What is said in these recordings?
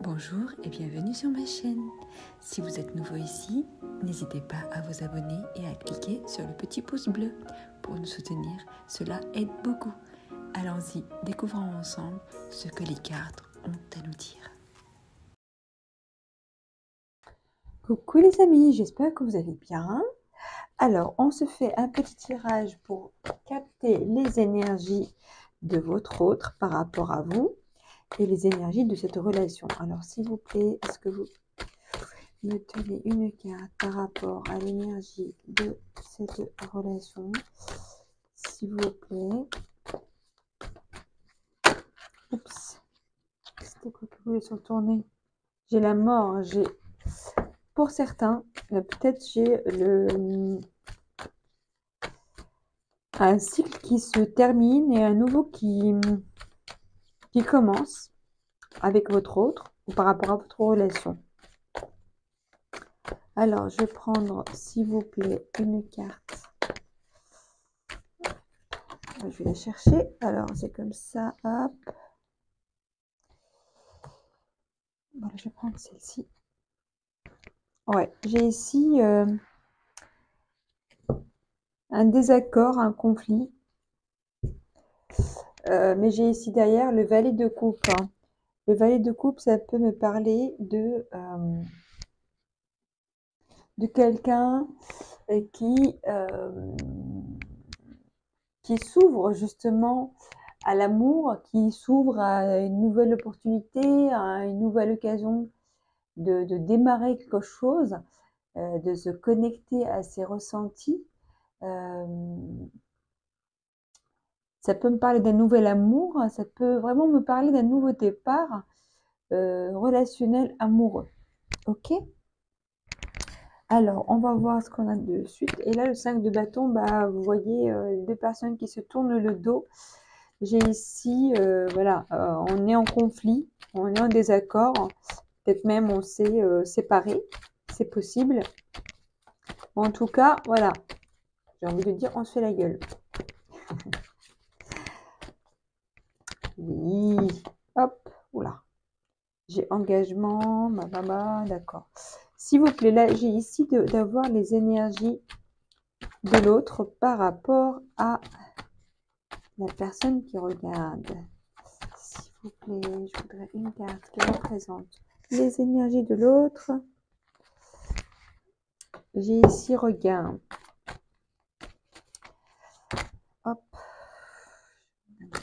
Bonjour et bienvenue sur ma chaîne. Si vous êtes nouveau ici, n'hésitez pas à vous abonner et à cliquer sur le petit pouce bleu pour nous soutenir. Cela aide beaucoup. Allons-y, découvrons ensemble ce que les cartes ont à nous dire. Coucou les amis, j'espère que vous allez bien. Alors, on se fait un petit tirage pour capter les énergies de votre autre par rapport à vous et les énergies de cette relation. Alors, s'il vous plaît, est-ce que vous me tenez une carte par rapport à l'énergie de cette relation, s'il vous plaît. Oups, c'était quoi que vous voulez se retourner? J'ai la mort, j'ai, pour certains, peut-être j'ai un cycle qui se termine et un nouveau qui commence avec votre autre ou par rapport à votre relation. Alors, je vais prendre, s'il vous plaît, une carte. Je vais la chercher. Alors, c'est comme ça. Hop. Voilà, je vais prendre celle-ci. Ouais, j'ai ici un désaccord, un conflit. Mais j'ai ici derrière le valet de coupe. Hein. Le valet de coupe, ça peut me parler de quelqu'un qui s'ouvre justement à l'amour, qui s'ouvre à une nouvelle opportunité, à une nouvelle occasion de démarrer quelque chose, de se connecter à ses ressentis. Ça peut me parler d'un nouvel amour, ça peut vraiment me parler d'un nouveau départ relationnel amoureux. Ok? Alors, on va voir ce qu'on a de suite. Et là, le 5 de bâton, bah, vous voyez deux personnes qui se tournent le dos. J'ai ici, voilà, on est en conflit, on est en désaccord. Peut-être même on s'est séparés, c'est possible. En tout cas, voilà, j'ai envie de dire, on se fait la gueule. Oui, hop, oula. J'ai engagement, d'accord. S'il vous plaît, là, j'ai ici d'avoir les énergies de l'autre par rapport à la personne qui regarde. S'il vous plaît, je voudrais une carte qui représente les énergies de l'autre. J'ai ici regain. Hop.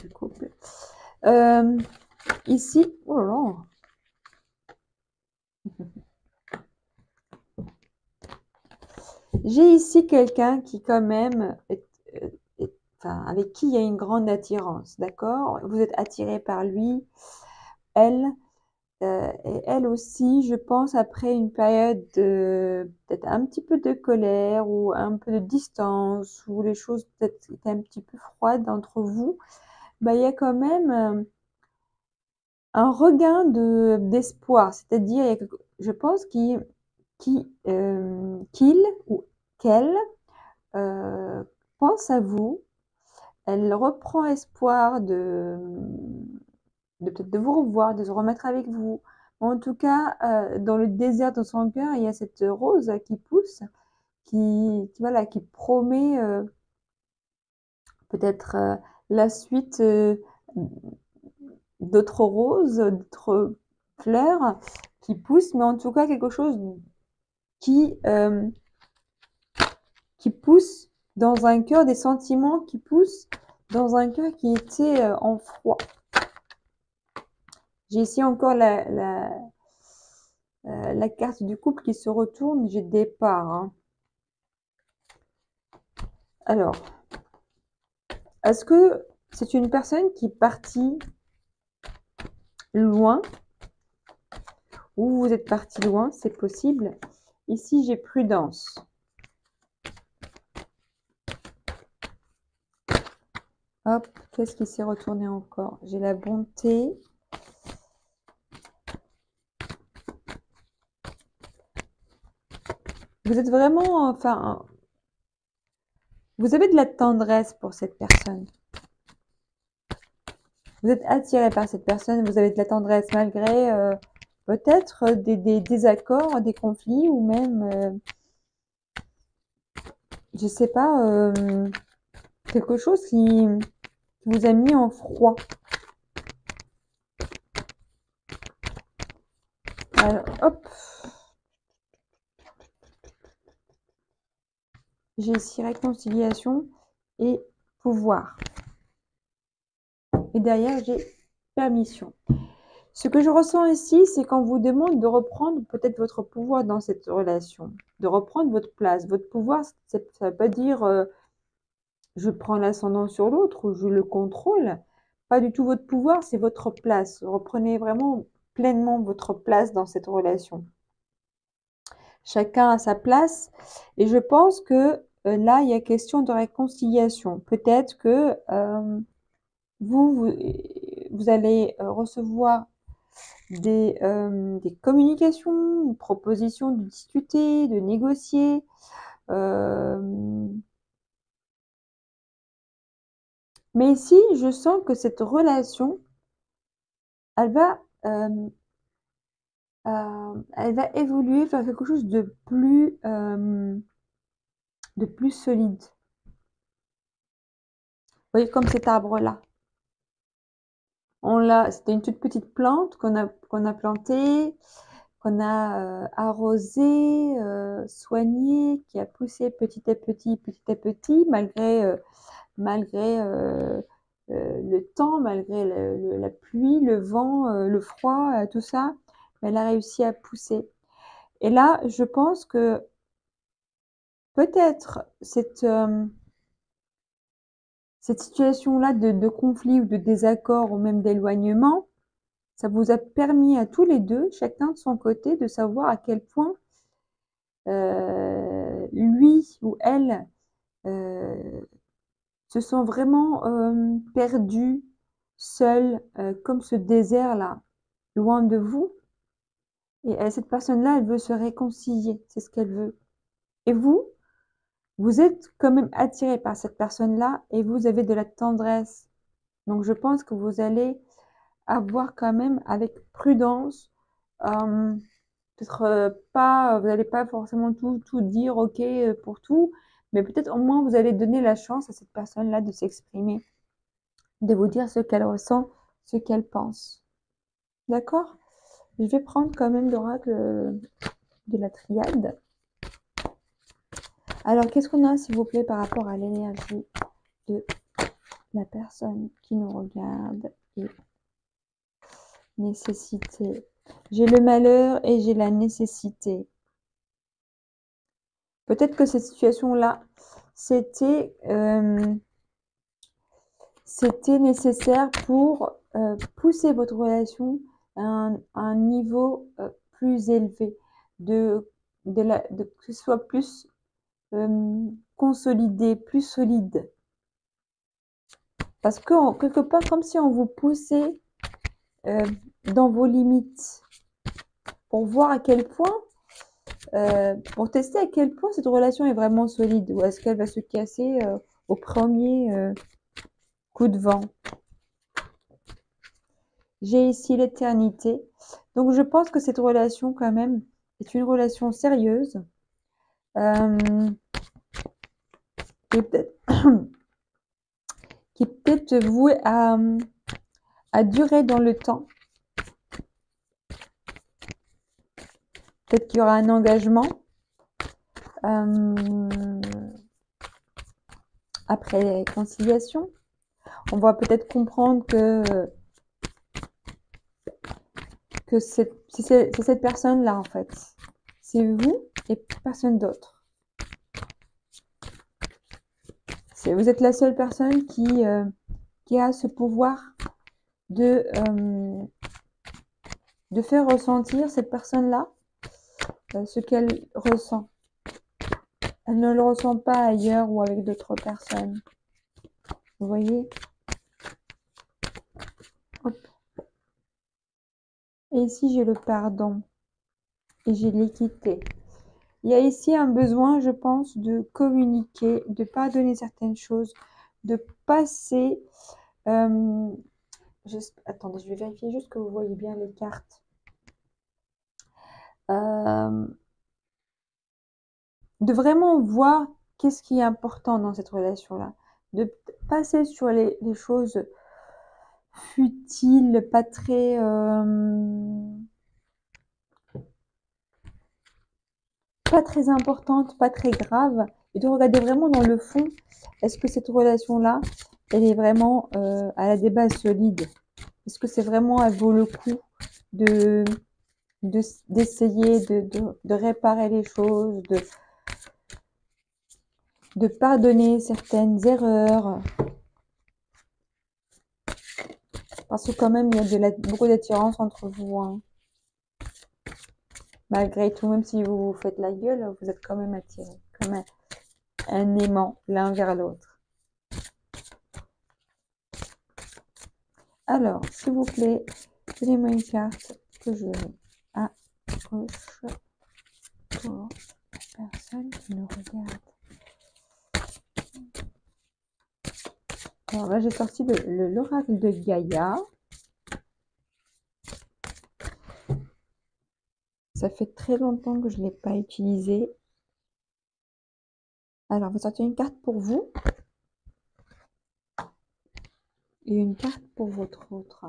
Je coupe. Ici, oh là là. J'ai ici quelqu'un qui quand même enfin, avec qui il y a une grande attirance, d'accord? Vous êtes attiré par lui, elle, et elle aussi, je pense, après une période de peut-être un petit peu de colère ou un peu de distance, où les choses peut-être étaient un petit peu froides entre vous, bah, il y a quand même un regain d'espoir, c'est-à-dire, je pense qu'il ou qu'elle pense à vous, elle reprend espoir peut-être de vous revoir, de se remettre avec vous. En tout cas, dans le désert de son cœur, il y a cette rose qui pousse, voilà, qui promet peut-être la suite d'autres roses, d'autres fleurs qui poussent, mais en tout cas quelque chose qui pousse dans un cœur, des sentiments qui poussent dans un cœur qui était en froid. J'ai ici encore la carte du couple qui se retourne, j'ai départ. Hein. Alors, est-ce que c'est une personne qui est partie loin ou vous êtes parti loin, c'est possible. Ici, j'ai prudence. Hop, qu'est-ce qui s'est retourné encore? J'ai la bonté. Vous êtes vraiment, enfin, vous avez de la tendresse pour cette personne. Vous êtes attiré par cette personne, vous avez de la tendresse malgré peut-être des désaccords, des conflits ou même, je sais pas, quelque chose qui vous a mis en froid. Alors, hop, j'ai ici réconciliation et pouvoir. Et derrière, j'ai permission. Ce que je ressens ici, c'est qu'on vous demande de reprendre peut-être votre pouvoir dans cette relation, de reprendre votre place. Votre pouvoir, ça ne veut pas dire je prends l'ascendant sur l'autre ou je le contrôle. Pas du tout votre pouvoir, c'est votre place. Reprenez vraiment pleinement votre place dans cette relation. Chacun a sa place et je pense que là, il y a question de réconciliation. Peut-être que vous allez recevoir des communications, une proposition de discuter, de négocier. Mais ici, je sens que cette relation, elle va, elle va évoluer vers quelque chose de plus solide. Vous voyez, comme cet arbre-là. C'était une toute petite plante qu'on a plantée, qu'on a arrosée, soignée, qui a poussé petit à petit, malgré le temps, malgré la pluie, le vent, le froid, tout ça, elle a réussi à pousser. Et là, je pense que peut-être cette situation-là de conflit ou de désaccord ou même d'éloignement, ça vous a permis à tous les deux, chacun de son côté, de savoir à quel point lui ou elle se sent vraiment perdus, seuls, comme ce désert-là, loin de vous. Et cette personne-là, elle veut se réconcilier, c'est ce qu'elle veut. Et vous êtes quand même attiré par cette personne-là et vous avez de la tendresse. Donc je pense que vous allez avoir quand même avec prudence, peut-être pas, vous n'allez pas forcément tout dire ok pour tout, mais peut-être au moins vous allez donner la chance à cette personne-là de s'exprimer, de vous dire ce qu'elle ressent, ce qu'elle pense. D'accord? Je vais prendre quand même l'oracle de la triade. Alors, qu'est-ce qu'on a, s'il vous plaît, par rapport à l'énergie de la personne qui nous regarde et nécessité. J'ai le malheur et j'ai la nécessité. Peut-être que cette situation-là, c'était nécessaire pour pousser votre relation à un niveau plus élevé, que ce soit plus consolidé, plus solide. Parce que quelque part, comme si on vous poussait dans vos limites pour voir à quel point, pour tester à quel point cette relation est vraiment solide ou est-ce qu'elle va se casser au premier coup de vent. J'ai ici l'éternité. Donc je pense que cette relation quand même est une relation sérieuse qui est peut-être vouée à durer dans le temps. Peut-être qu'il y aura un engagement. Après les réconciliations, on va peut-être comprendre que c'est cette personne-là, en fait. C'est vous et personne d'autre. Vous êtes la seule personne qui a ce pouvoir de faire ressentir cette personne-là ce qu'elle ressent. Elle ne le ressent pas ailleurs ou avec d'autres personnes. Vous voyez? Hop. Et ici, j'ai le pardon. Et j'ai l'équité. Il y a ici un besoin, je pense, de communiquer, de pardonner certaines choses, de passer... attendez, je vais vérifier juste que vous voyez bien les cartes. de vraiment voir qu'est-ce qui est important dans cette relation-là. De passer sur les choses futiles, pas très importantes, pas très graves, et de regarder vraiment dans le fond, est-ce que cette relation-là, elle est vraiment elle a des bases solides? Est-ce que c'est vraiment, elle vaut le coup de d'essayer de réparer les choses, de pardonner certaines erreurs? Parce que quand même, il y a beaucoup d'attirance entre vous, hein. Malgré tout, même si vous vous faites la gueule, vous êtes quand même attirés, comme un aimant l'un vers l'autre. Alors, s'il vous plaît, donnez-moi une carte que je accroche pour la personne qui nous regarde. Alors là, j'ai sorti l'oracle de Gaïa. Ça fait très longtemps que je ne l'ai pas utilisé. Alors, on va sortir une carte pour vous. Et une carte pour votre autre.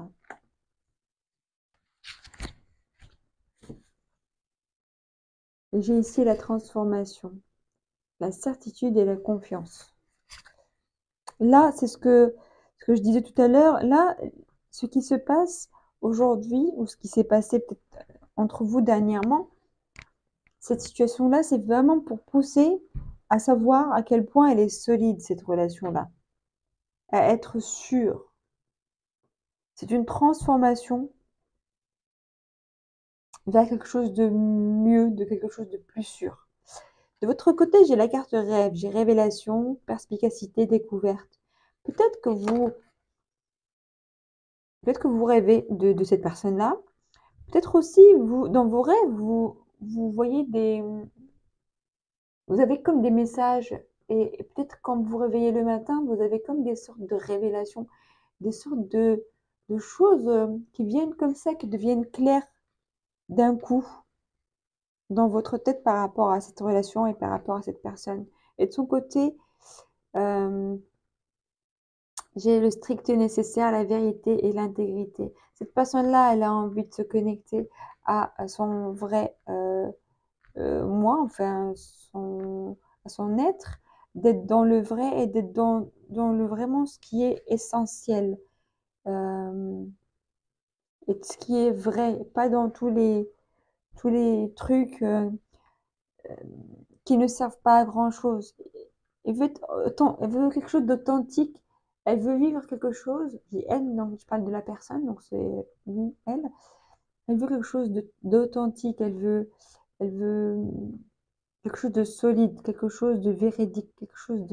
J'ai ici la transformation, la certitude et la confiance. Là, c'est ce que je disais tout à l'heure. Là, ce qui se passe aujourd'hui, ou ce qui s'est passé peut-être entre vous dernièrement, cette situation-là, c'est vraiment pour pousser à savoir à quel point elle est solide, cette relation-là. À être sûr. C'est une transformation vers quelque chose de mieux, de quelque chose de plus sûr. De votre côté, j'ai la carte rêve, j'ai révélation, perspicacité, découverte. Peut-être que vous rêvez de cette personne-là. Peut-être aussi, vous, dans vos rêves, vous voyez vous avez comme des messages. Et peut-être quand vous vous réveillez le matin, vous avez comme des sortes de révélations, des sortes de choses qui viennent comme ça, qui deviennent claires d'un coup dans votre tête par rapport à cette relation et par rapport à cette personne. Et de son côté, j'ai le strict nécessaire, la vérité et l'intégrité. Cette personne-là, elle a envie de se connecter à son vrai moi, enfin, à son être, d'être dans le vrai et d'être dans le vraiment ce qui est essentiel. Et ce qui est vrai, pas dans tous les trucs qui ne servent pas à grand-chose. Elle veut quelque chose d'authentique. Elle veut vivre quelque chose. Je dis elle, donc je parle de la personne, donc c'est lui, elle. Elle veut quelque chose d'authentique. Elle veut quelque chose de solide, quelque chose de véridique, quelque chose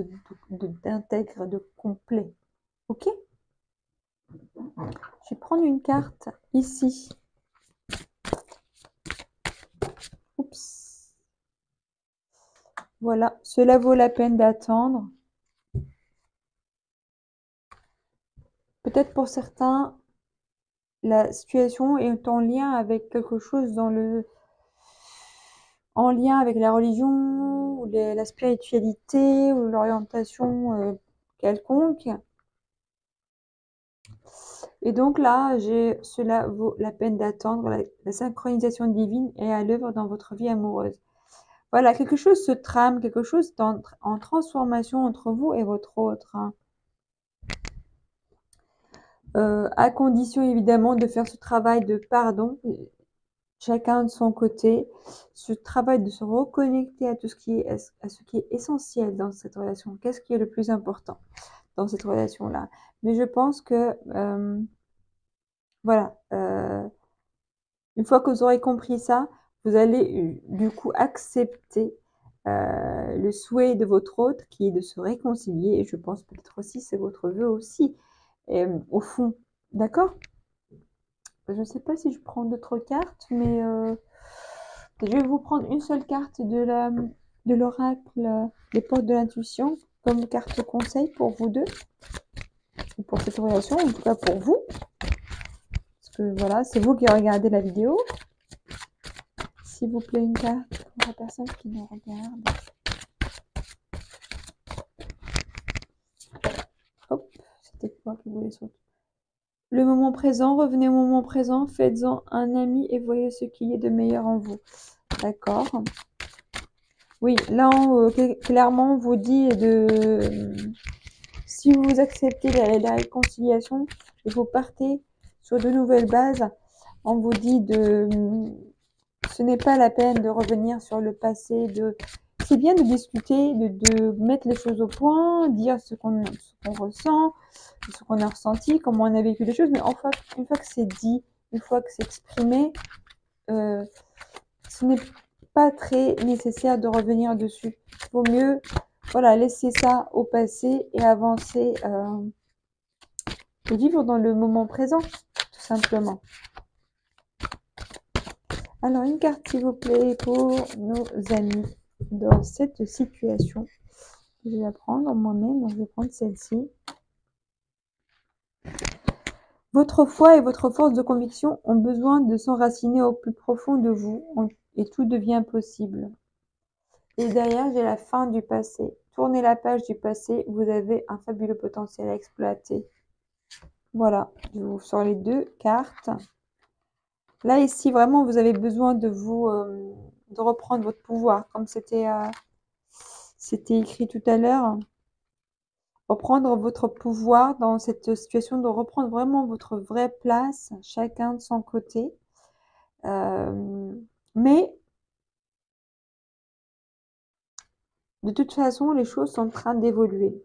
d'intègre, de complet. Ok? Je vais prendre une carte ici. Oups. Voilà, cela vaut la peine d'attendre. Peut-être pour certains, la situation est en lien avec quelque chose en lien avec la religion, ou la spiritualité, ou l'orientation quelconque. Et donc là, cela vaut la peine d'attendre. La synchronisation divine est à l'œuvre dans votre vie amoureuse. Voilà, quelque chose se trame, quelque chose est en transformation entre vous et votre autre, hein. À condition évidemment de faire ce travail de pardon, chacun de son côté, ce travail de se reconnecter à tout ce qui est, à ce qui est essentiel dans cette relation. Qu'est-ce qui est le plus important dans cette relation-là? Mais je pense que, voilà, une fois que vous aurez compris ça, vous allez du coup accepter le souhait de votre autre qui est de se réconcilier. Et je pense peut-être aussi c'est votre vœu aussi, au fond. D'accord? Je ne sais pas si je prends d'autres cartes, mais je vais vous prendre une seule carte de l'oracle des portes de l'intuition comme carte conseil pour vous deux, ou pour cette relation, en tout cas pour vous. Parce que voilà, c'est vous qui regardez la vidéo. s'il vous plaît, une carte pour la personne qui nous regarde. Hop, c'était quoi qui voulait sauter? Le moment présent, revenez au moment présent, faites-en un ami et voyez ce qu'il y a de meilleur en vous. D'accord. Oui, là, clairement, on vous dit si vous acceptez la réconciliation et vous partez sur de nouvelles bases, on vous dit ce n'est pas la peine de revenir sur le passé, c'est bien de discuter, de mettre les choses au point, dire ce qu'on ressent, ce qu'on a ressenti, comment on a vécu les choses, mais une fois que c'est dit, une fois que c'est exprimé, ce n'est pas très nécessaire de revenir dessus. Il vaut mieux voilà, laisser ça au passé et avancer et vivre dans le moment présent, tout simplement. Alors, une carte, s'il vous plaît, pour nos amis dans cette situation. Je vais la prendre moi-même, donc je vais prendre celle-ci. Votre foi et votre force de conviction ont besoin de s'enraciner au plus profond de vous et tout devient possible. Et derrière, j'ai la fin du passé. Tournez la page du passé, vous avez un fabuleux potentiel à exploiter. Voilà, je vous sors les deux cartes. Là, ici, vraiment, vous avez besoin de reprendre votre pouvoir, comme c'était écrit tout à l'heure. Reprendre votre pouvoir dans cette situation, de reprendre vraiment votre vraie place, chacun de son côté. Mais de toute façon, les choses sont en train d'évoluer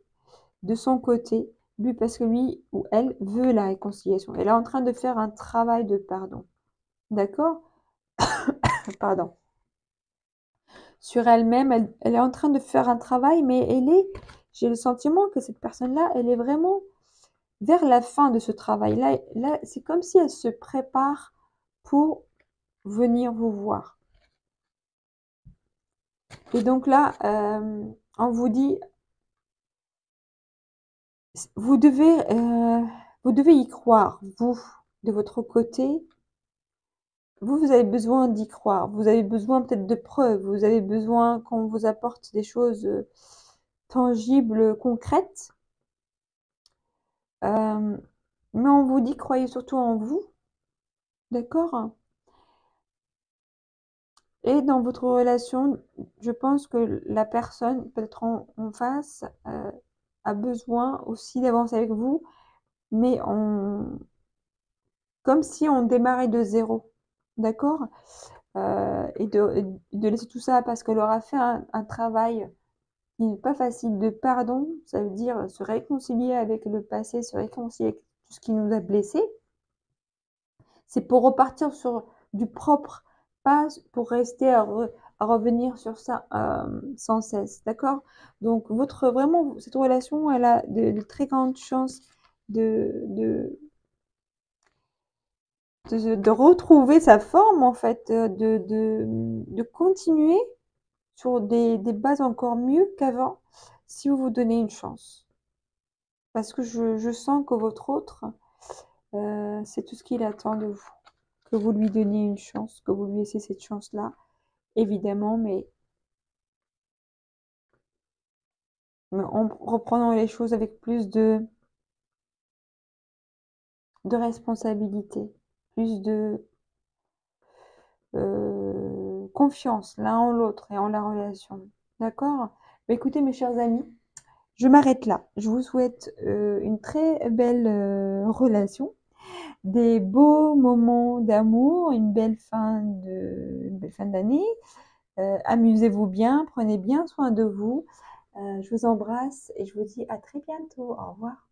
de son côté, lui, parce que lui ou elle veut la réconciliation. Elle est en train de faire un travail de pardon. D'accord? Pardon. Sur elle-même, elle est en train de faire un travail, mais j'ai le sentiment que cette personne-là, elle est vraiment vers la fin de ce travail-là. Là, c'est comme si elle se prépare pour venir vous voir. Et donc là, on vous dit, vous devez y croire, vous, de votre côté. Vous avez besoin d'y croire. Vous avez besoin peut-être de preuves. Vous avez besoin qu'on vous apporte des choses tangibles, concrètes. Mais on vous dit, croyez surtout en vous. D'accord? Et dans votre relation, je pense que la personne, peut-être en face, a besoin aussi d'avancer avec vous, mais comme si on démarrait de zéro. D'accord? Et de laisser tout ça parce qu'elle aura fait un travail qui n'est pas facile de pardon. Ça veut dire se réconcilier avec le passé, se réconcilier avec tout ce qui nous a blessés. C'est pour repartir sur du propre, pas pour rester à revenir sur ça sans cesse, d'accord? Donc vraiment, cette relation, elle a de très grandes chances de retrouver sa forme, en fait, de continuer sur des bases encore mieux qu'avant, si vous vous donnez une chance. Parce que je sens que votre autre, c'est tout ce qu'il attend de vous. Que vous lui donniez une chance, que vous lui laissiez cette chance-là, évidemment, mais en reprenant les choses avec plus de responsabilité, plus de confiance l'un en l'autre et en la relation. D'accord? Bah, écoutez, mes chers amis, je m'arrête là. Je vous souhaite une très belle relation, des beaux moments d'amour, une belle fin d'année. Amusez-vous bien, prenez bien soin de vous. Je vous embrasse et je vous dis à très bientôt. Au revoir.